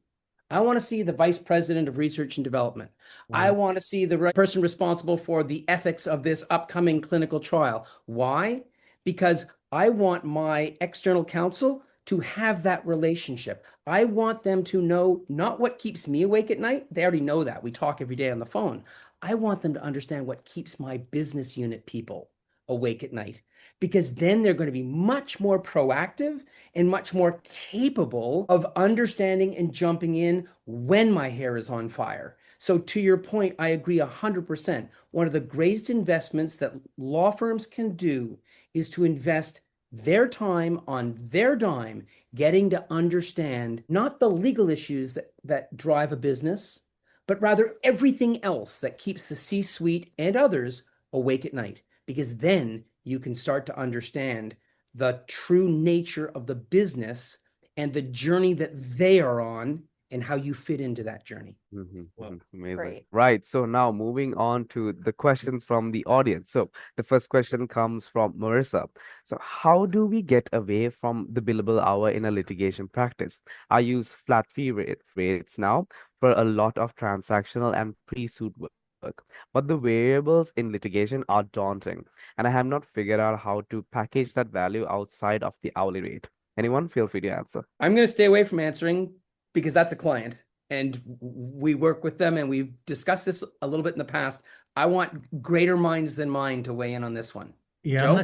I want to see the vice president of research and development. I want to see the person responsible for the ethics of this upcoming clinical trial. Why? Because I want my external counsel to have that relationship. I want them to know not what keeps me awake at night. They already know that. We talk every day on the phone. I want them to understand what keeps my business unit people awake at night, because then they're going to be much more proactive and much more capable of understanding and jumping in when my hair is on fire. So to your point, I agree 100%. One of the greatest investments that law firms can do is to invest their time on their dime, getting to understand not the legal issues that drive a business, but rather everything else that keeps the C-suite and others awake at night. Because then you can start to understand the true nature of the business and the journey that they are on and how you fit into that journey. Amazing. Great. Right. So now moving on to the questions from the audience. So the first question comes from Marissa. So how do we get away from the billable hour in a litigation practice? I use flat fee rates now for a lot of transactional and pre-suit work, but the variables in litigation are daunting, and I have not figured out how to package that value outside of the hourly rate. Anyone? Feel free to answer. I'm going to stay away from answering because that's a client and we work with them and we've discussed this a little bit in the past. I want greater minds than mine to weigh in on this one. Yeah, Joe?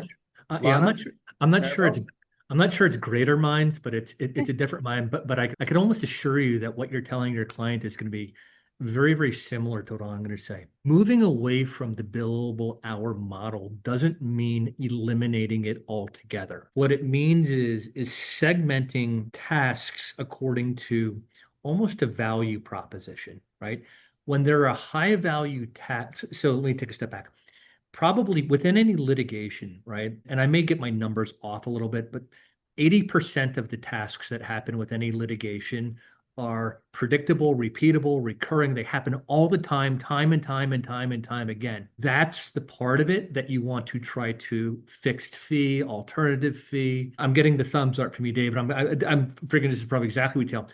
I'm not sure Maribel? I'm not sure it's greater minds, but it's a different mind. But I could almost assure you that what you're telling your client is going to be very, very similar to what I'm going to say. Moving away from the billable hour model doesn't mean eliminating it altogether. What it means is segmenting tasks according to almost a value proposition, right? when there are high value tasks. So let me take a step back. Probably within any litigation, right? And I may get my numbers off a little bit, but 80% of the tasks that happen with any litigation are predictable, repeatable, recurring. They happen all the time, time and time and time and time again. That's the part of it that you want to try to fixed fee, alternative fee. I'm getting the thumbs up from you, David. I'm figuring this is probably exactly what you tell.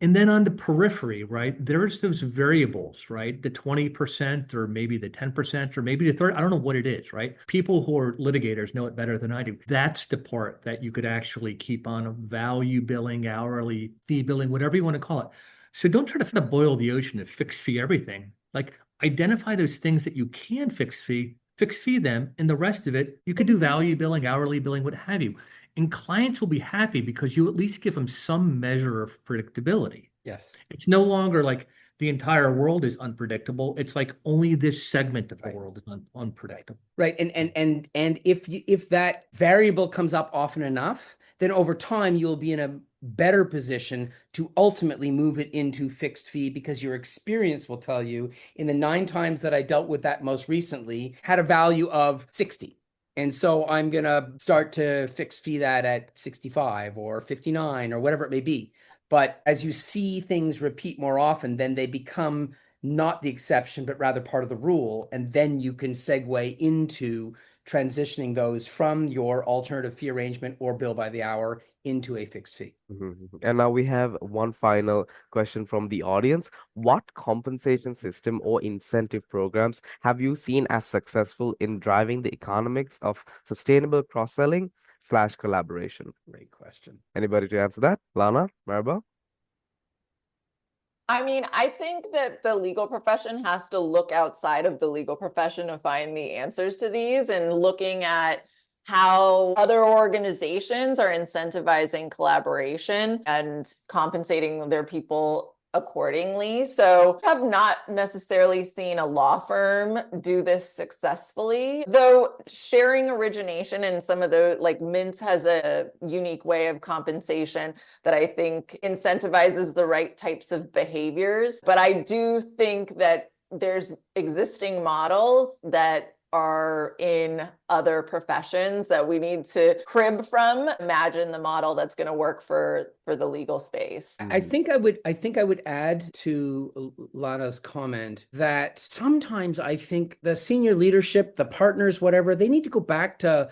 And then on the periphery, right, there's those variables, right? The 20% or maybe the 10% or maybe the 30, I don't know what it is, right? People who are litigators know it better than I do. That's the part that you could actually keep on value billing, hourly fee billing, whatever you want to call it. So don't try to boil the ocean and fix fee everything. Like identify those things that you can fix fee them, and the rest of it, you could do value billing, hourly billing, what have you. And clients will be happy because you at least give them some measure of predictability. Yes. It's no longer like the entire world is unpredictable. It's like only this segment of the world is unpredictable. Right. And if that variable comes up often enough, then over time you'll be in a better position to ultimately move it into fixed fee, because your experience will tell you in the 9 times that I dealt with that most recently had a value of 60. And so I'm going to start to fix fee that at 65 or 59 or whatever it may be. But as you see things repeat more often, then they become not the exception, but rather part of the rule. And then you can segue into transitioning those from your alternative fee arrangement or bill by the hour into a fixed fee. And now we have one final question from the audience. What compensation system or incentive programs have you seen as successful in driving the economics of sustainable cross-selling / collaboration? Great question. Anybody to answer that? Lana, Maribel? I mean, I think that the legal profession has to look outside of the legal profession to find the answers to these, and looking at how other organizations are incentivizing collaboration and compensating their people accordingly. So I have not necessarily seen a law firm do this successfully, though sharing origination and some of the, like Mintz has a unique way of compensation that I think incentivizes the right types of behaviors. But I do think that there's existing models that are in other professions that we need to crib from. Imagine the model that's going to work for the legal space. I think I would add to Lana's comment that sometimes I think the senior leadership, the partners, whatever, they need to go back to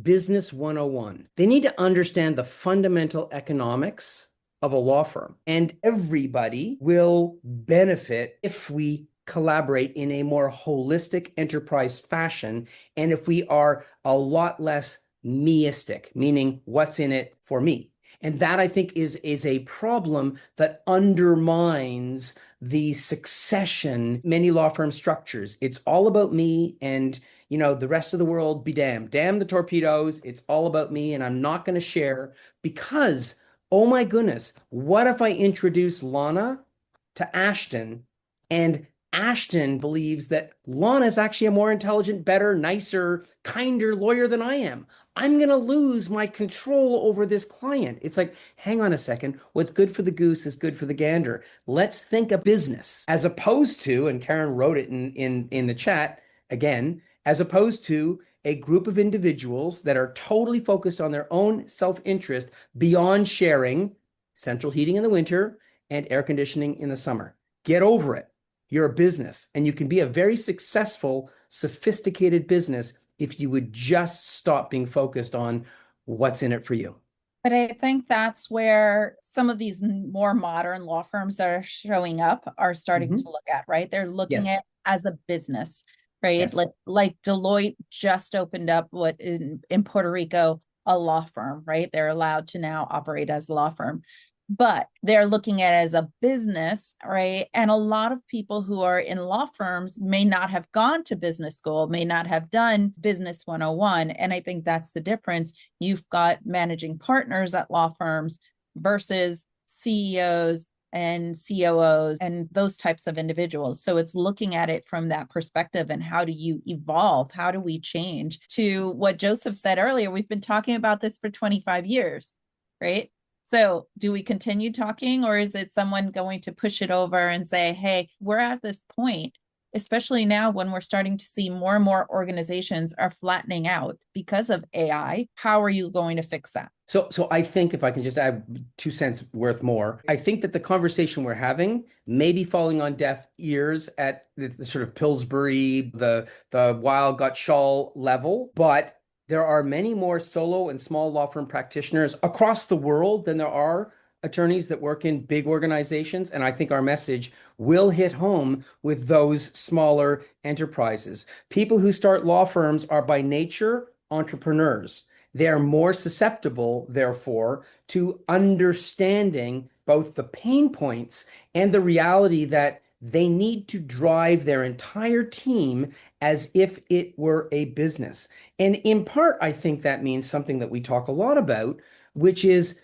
business 101. They need to understand the fundamental economics of a law firm, and everybody will benefit if we collaborate in a more holistic enterprise fashion, and if we are a lot less meistic, meaning what's in it for me. And that, I think, is a problem that undermines the succession many law firm structures. It's all about me, and the rest of the world be damned. Damn the torpedoes. It's all about me, and I'm not going to share because, oh my goodness, what if I introduce Lana to Ashton, and Ashton believes that Lana is actually a more intelligent, better, nicer, kinder lawyer than I am. I'm going to lose my control over this client. It's like, hang on a second. What's good for the goose is good for the gander. Let's think of business as opposed to, and Karen wrote it in the chat again, as opposed to a group of individuals that are totally focused on their own self-interest beyond sharing central heating in the winter and air conditioning in the summer. Get over it. You're a business, and you can be a very successful, sophisticated business if you would just stop being focused on what's in it for you. But I think that's where some of these more modern law firms that are showing up are starting to look at, right? They're looking at it as a business, right? Yes. Like Deloitte just opened up what in Puerto Rico, a law firm, right? They're allowed to now operate as a law firm, but they're looking at it as a business, right? And a lot of people who are in law firms may not have gone to business school, may not have done business 101. And I think that's the difference. You've got managing partners at law firms versus CEOs and COOs and those types of individuals. So it's looking at it from that perspective, and how do you evolve? How do we change? To what Joseph said earlier, we've been talking about this for 25 years, right? So do we continue talking, or is it someone going to push it over and say, hey, we're at this point, especially now when we're starting to see more and more organizations are flattening out because of AI. How are you going to fix that? So I think if I can just add 2 cents worth more, I think that the conversation we're having may be falling on deaf ears at the sort of Pillsbury, the Weil Gotshal level, but there are many more solo and small law firm practitioners across the world than there are attorneys that work in big organizations. And I think our message will hit home with those smaller enterprises. People who start law firms are by nature entrepreneurs. They're more susceptible, therefore, to understanding both the pain points and the reality that they need to drive their entire team as if it were a business. And in part, I think that means something that we talk a lot about, which is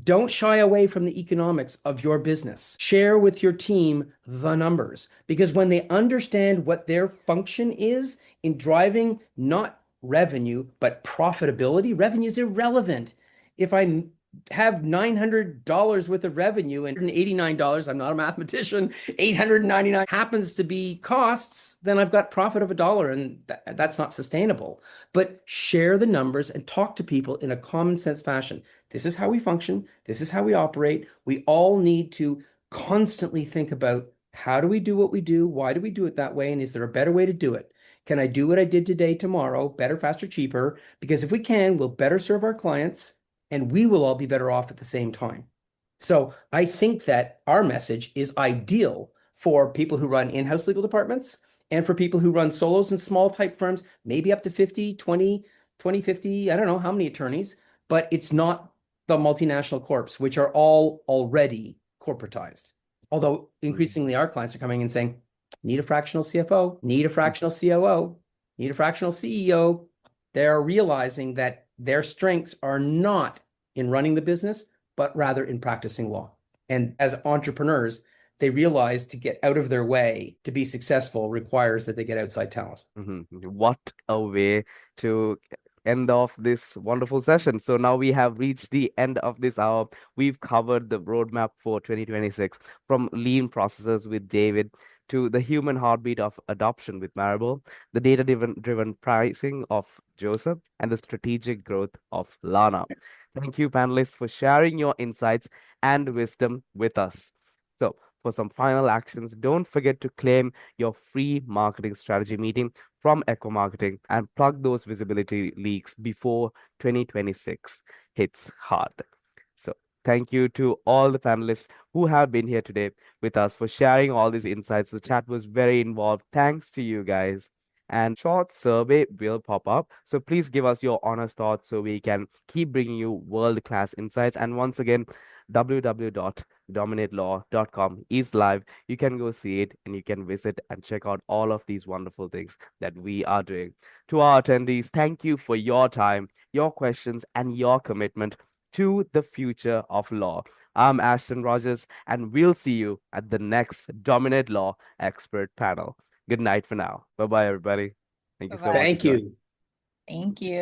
don't shy away from the economics of your business. Share with your team the numbers, because when they understand what their function is in driving not revenue, but profitability, revenue is irrelevant. If I have $900 worth of revenue and $89, I'm not a mathematician, 899 happens to be costs, then I've got profit of $1, and that's not sustainable. But share the numbers and talk to people in a common sense fashion. This is how we function. This is how we operate. We all need to constantly think about, how do we do what we do? Why do we do it that way? And is there a better way to do it? Can I do what I did today, tomorrow, better, faster, cheaper? Because if we can, we'll better serve our clients and we will all be better off at the same time. So I think that our message is ideal for people who run in-house legal departments and for people who run solos and small type firms, maybe up to 50, 20, 50, I don't know how many attorneys, but it's not the multinational corps, which are all already corporatized. Although increasingly our clients are coming and saying, need a fractional CFO, need a fractional COO, need a fractional CEO. They're realizing that their strengths are not in running the business, but rather in practicing law. And as entrepreneurs, they realize to get out of their way to be successful requires that they get outside talent. What a way to end off this wonderful session. So now we have reached the end of this hour. We've covered the roadmap for 2026, from lean processes with David to the human heartbeat of adoption with Marable, the data-driven pricing of Joseph, and the strategic growth of Lana. Thank you, panelists, for sharing your insights and wisdom with us. So, for some final actions, don't forget to claim your free marketing strategy meeting from Echo Marketing and plug those visibility leaks before 2026 hits hard. So, thank you to all the panelists who have been here today with us for sharing all these insights. The chat was very involved. Thanks to you guys. And short survey will pop up. So please give us your honest thoughts so we can keep bringing you world-class insights. And once again, www.dominatelaw.com is live. You can go see it and you can visit and check out all of these wonderful things that we are doing. To our attendees, thank you for your time, your questions, and your commitment to the future of law. I'm Ashton Rogers, and we'll see you at the next Dominate Law Expert panel. Good night for now. Bye bye, everybody. Thank you so much. Thank you. Thank you.